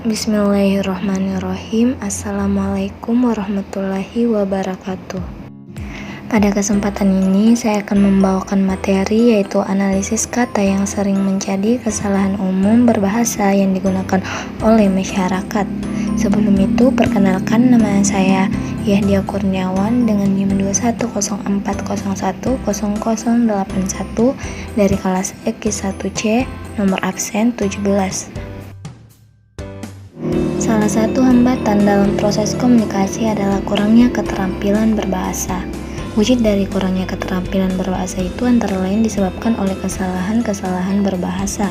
Bismillahirrahmanirrahim. Assalamualaikum warahmatullahi wabarakatuh. Pada kesempatan ini saya akan membawakan materi yaitu analisis kata yang sering menjadi kesalahan umum berbahasa yang digunakan oleh masyarakat. Sebelum itu, perkenalkan, nama saya Yahdia Kurniawan dengan NIM 2104010081 dari kelas EQ1C, nomor absen 17. Salah satu hambatan dalam proses komunikasi adalah kurangnya keterampilan berbahasa. Wujud dari kurangnya keterampilan berbahasa itu antara lain disebabkan oleh kesalahan-kesalahan berbahasa.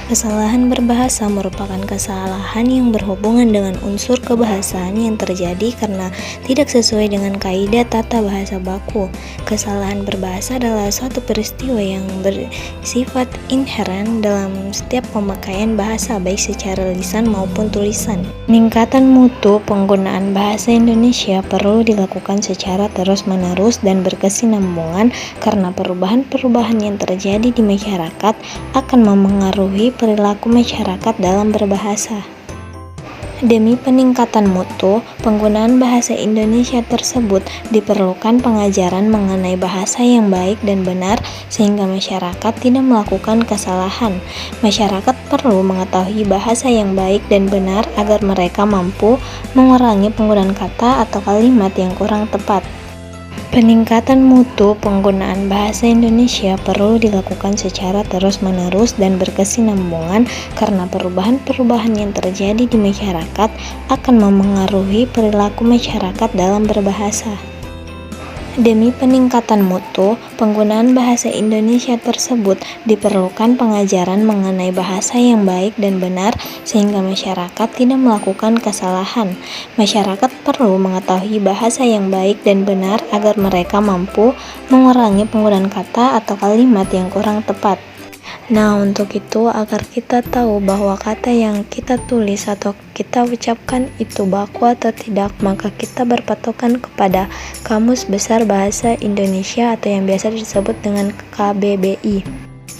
Kesalahan berbahasa merupakan kesalahan yang berhubungan dengan unsur kebahasaan yang terjadi karena tidak sesuai dengan kaidah tata bahasa baku. Kesalahan berbahasa adalah suatu peristiwa yang bersifat inheren dalam setiap pemakaian bahasa, baik secara lisan maupun tulisan. Peningkatan mutu penggunaan bahasa Indonesia perlu dilakukan secara terus-menerus dan berkesinambungan karena perubahan-perubahan yang terjadi di masyarakat akan memengaruhi perilaku masyarakat dalam berbahasa. Demi peningkatan mutu penggunaan bahasa Indonesia tersebut, diperlukan pengajaran mengenai bahasa yang baik dan benar sehingga masyarakat tidak melakukan kesalahan. Masyarakat perlu mengetahui bahasa yang baik dan benar agar mereka mampu mengurangi penggunaan kata atau kalimat yang kurang tepat. Peningkatan mutu penggunaan bahasa Indonesia perlu dilakukan secara terus-menerus dan berkesinambungan karena perubahan-perubahan yang terjadi di masyarakat akan memengaruhi perilaku masyarakat dalam berbahasa. Demi peningkatan mutu penggunaan bahasa Indonesia tersebut, diperlukan pengajaran mengenai bahasa yang baik dan benar sehingga masyarakat tidak melakukan kesalahan. Masyarakat perlu mengetahui bahasa yang baik dan benar agar mereka mampu mengurangi penggunaan kata atau kalimat yang kurang tepat. Nah, untuk itu, agar kita tahu bahwa kata yang kita tulis atau kita ucapkan itu baku atau tidak, maka kita berpatokan kepada Kamus Besar Bahasa Indonesia atau yang biasa disebut dengan KBBI.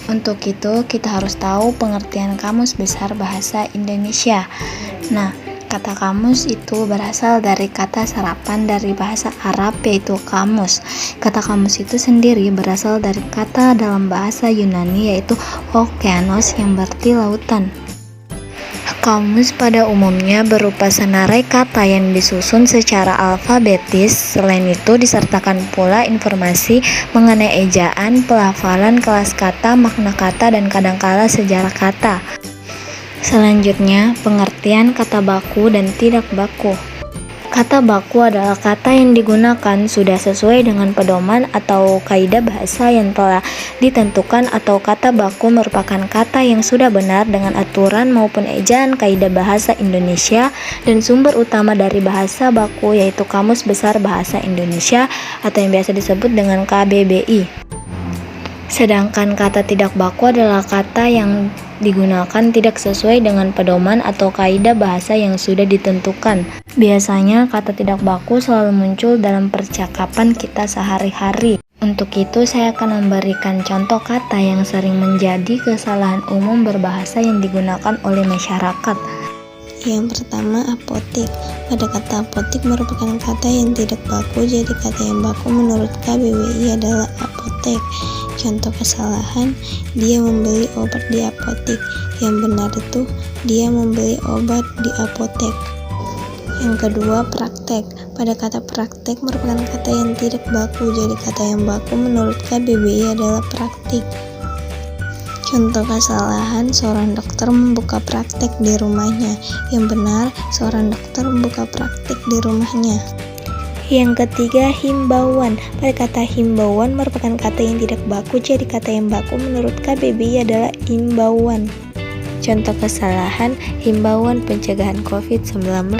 Untuk itu, kita harus tahu pengertian Kamus Besar Bahasa Indonesia. Nah, kata kamus itu berasal dari kata serapan dari bahasa Arab yaitu kamus. Kata kamus itu sendiri berasal dari kata dalam bahasa Yunani yaitu okeanos yang berarti lautan. Kamus pada umumnya berupa senarai kata yang disusun secara alfabetis. Selain itu disertakan pula informasi mengenai ejaan, pelafalan kelas kata, makna kata, dan kadangkala sejarah kata. Selanjutnya, pengertian kata baku dan tidak baku. Kata baku adalah kata yang digunakan sudah sesuai dengan pedoman atau kaidah bahasa yang telah ditentukan, atau kata baku merupakan kata yang sudah benar dengan aturan maupun ejaan kaidah bahasa Indonesia dan sumber utama dari bahasa baku yaitu Kamus Besar Bahasa Indonesia atau yang biasa disebut dengan KBBI. Sedangkan kata tidak baku adalah kata yang digunakan tidak sesuai dengan pedoman atau kaidah bahasa yang sudah ditentukan. Biasanya kata tidak baku selalu muncul dalam percakapan kita sehari-hari. Untuk itu saya akan memberikan contoh kata yang sering menjadi kesalahan umum berbahasa yang digunakan oleh masyarakat. Yang pertama, apotek. Pada kata apotek merupakan kata yang tidak baku, jadi kata yang baku menurut KBBI adalah apotek. Contoh kesalahan, dia membeli obat di apotek. Yang benar itu, dia membeli obat di apotek. Yang kedua, praktek. Pada kata praktek merupakan kata yang tidak baku, jadi kata yang baku menurut KBBI adalah praktik. Contoh kesalahan, seorang dokter membuka praktek di rumahnya. Yang benar, seorang dokter membuka praktek di rumahnya. Yang ketiga, himbauan. Pada kata himbauan merupakan kata yang tidak baku, jadi kata yang baku menurut KBBI adalah imbauan. Contoh kesalahan, himbauan pencegahan COVID-19.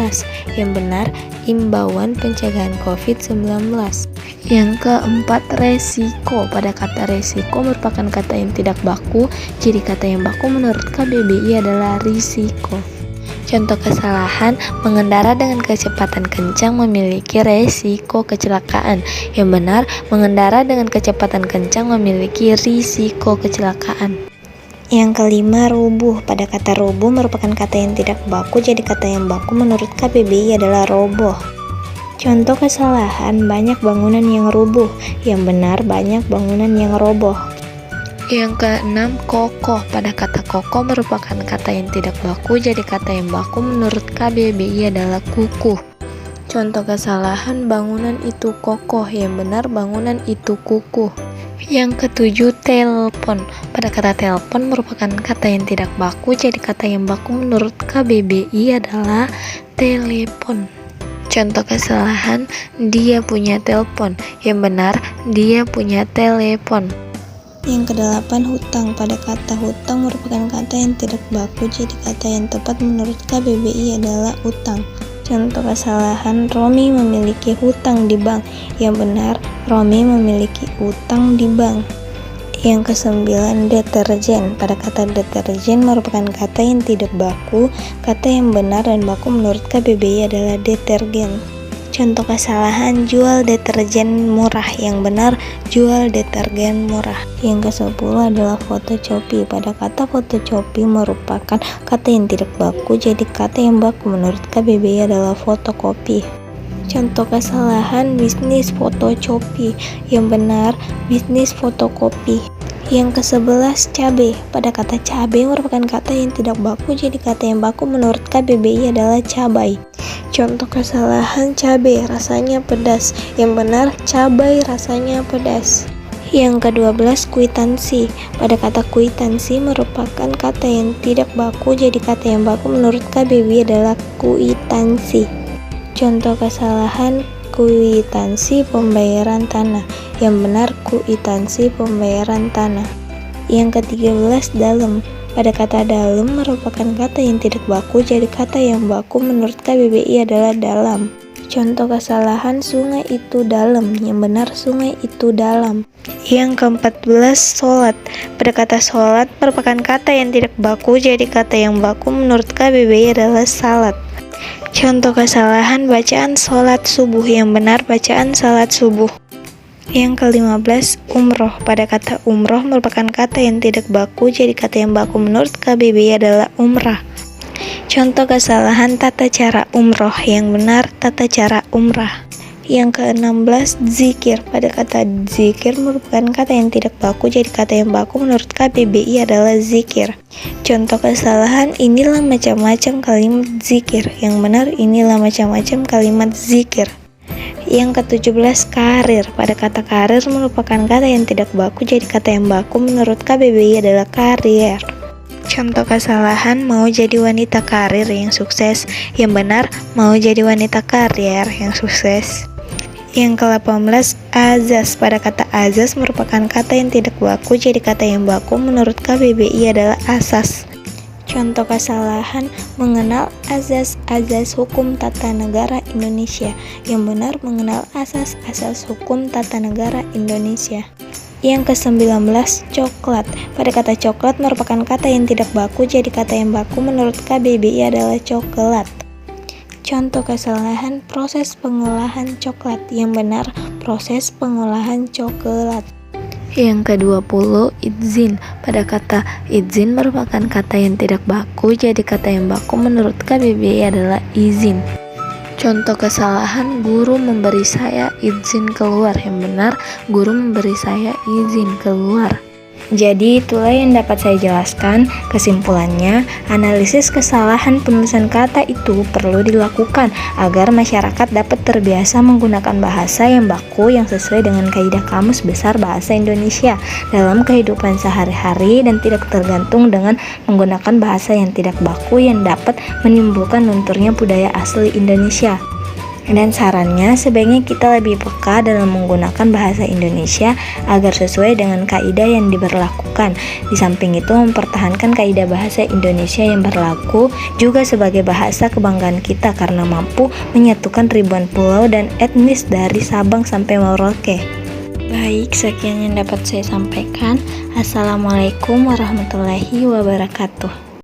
Yang benar, imbauan pencegahan COVID-19. Yang keempat, resiko. Pada kata resiko merupakan kata yang tidak baku, jadi kata yang baku menurut KBBI adalah risiko. Contoh kesalahan, mengendara dengan kecepatan kencang memiliki resiko kecelakaan. Yang benar, mengendara dengan kecepatan kencang memiliki risiko kecelakaan. Yang kelima, rubuh. Pada kata rubuh merupakan kata yang tidak baku, jadi kata yang baku menurut KBBI adalah roboh. Contoh kesalahan, banyak bangunan yang rubuh. Yang benar, banyak bangunan yang roboh. Yang keenam, kokoh. Pada kata kokoh merupakan kata yang tidak baku, jadi kata yang baku menurut KBBI adalah kukuh. Contoh kesalahan, bangunan itu kokoh. Yang benar, bangunan itu kukuh. Yang ketujuh, telepon. Pada kata telepon merupakan kata yang tidak baku, jadi kata yang baku menurut KBBI adalah telepon. Contoh kesalahan, dia punya telepon. Yang benar, dia punya telepon. Yang kedelapan, hutang. Pada kata hutang merupakan kata yang tidak baku, jadi kata yang tepat menurut KBBI adalah utang. Contoh kesalahan, Romi memiliki hutang di bank. Yang benar, Romi memiliki utang di bank. Yang kesembilan, deterjen. Pada kata deterjen merupakan kata yang tidak baku, kata yang benar dan baku menurut KBBI adalah detergen. Contoh kesalahan, jual deterjen murah. Yang benar, jual detergen murah. Yang ke-10 adalah fotokopi. Pada kata fotokopi merupakan kata yang tidak baku, jadi kata yang baku menurut KBBI adalah fotokopi. Contoh kesalahan, bisnis fotokopi. Yang benar, bisnis fotokopi. Yang ke-11, cabai. Pada kata cabai merupakan kata yang tidak baku, jadi kata yang baku menurut KBBI adalah cabai. Contoh kesalahan, cabai rasanya pedas. Yang benar, cabai rasanya pedas. Yang ke-12, kwitansi. Pada kata kwitansi merupakan kata yang tidak baku, jadi kata yang baku menurut KBBI adalah kwitansi. Contoh kesalahan, kwitansi pembayaran tanah. Yang benar, kwitansi pembayaran tanah. Yang ke-13, dalam. Pada kata dalam merupakan kata yang tidak baku, jadi kata yang baku menurut KBBI adalah dalam. Contoh kesalahan, sungai itu dalam. Yang benar, sungai itu dalam. Yang ke-14, sholat. Pada kata sholat merupakan kata yang tidak baku, jadi kata yang baku menurut KBBI adalah salat. Contoh kesalahan, bacaan sholat subuh. Yang benar, bacaan sholat subuh. Yang ke-15, umroh. Pada kata umroh merupakan kata yang tidak baku, jadi kata yang baku menurut KBBI adalah umrah. Contoh kesalahan, tata cara umroh. Yang benar, tata cara umrah. Yang ke-16, zikir. Pada kata zikir merupakan kata yang tidak baku, jadi kata yang baku menurut KBBI adalah zikir. Contoh kesalahan, inilah macam-macam kalimat zikir. Yang benar, inilah macam-macam kalimat zikir. Yang ke-17, karir. Pada kata karir merupakan kata yang tidak baku, jadi kata yang baku menurut KBBI adalah karier. Contoh kesalahan, mau jadi wanita karir yang sukses. Yang benar, mau jadi wanita karier yang sukses. Yang ke-18, azas. Pada kata azas merupakan kata yang tidak baku, jadi kata yang baku menurut KBBI adalah asas. Contoh kesalahan, mengenal azas-azas hukum tata negara Indonesia. Yang benar, mengenal asas-asas hukum tata negara Indonesia. Yang ke-19, coklat. Pada kata coklat merupakan kata yang tidak baku, jadi kata yang baku menurut KBBI adalah coklat. Contoh kesalahan, proses pengolahan coklat. Yang benar, proses pengolahan coklat. Yang ke-20, izin. Pada kata izin merupakan kata yang tidak baku, jadi kata yang baku menurut KBBI adalah izin. Contoh kesalahan, guru memberi saya izin keluar. Yang benar, guru memberi saya izin keluar. Jadi itulah yang dapat saya jelaskan. Kesimpulannya, analisis kesalahan penulisan kata itu perlu dilakukan agar masyarakat dapat terbiasa menggunakan bahasa yang baku yang sesuai dengan kaidah Kamus Besar Bahasa Indonesia dalam kehidupan sehari-hari dan tidak tergantung dengan menggunakan bahasa yang tidak baku yang dapat menimbulkan lunturnya budaya asli Indonesia. Dan sarannya, sebaiknya kita lebih peka dalam menggunakan bahasa Indonesia agar sesuai dengan kaidah yang diberlakukan. Di samping itu, mempertahankan kaidah bahasa Indonesia yang berlaku juga sebagai bahasa kebanggaan kita karena mampu menyatukan ribuan pulau dan etnis dari Sabang sampai Merauke. Baik, sekian yang dapat saya sampaikan. Assalamualaikum warahmatullahi wabarakatuh.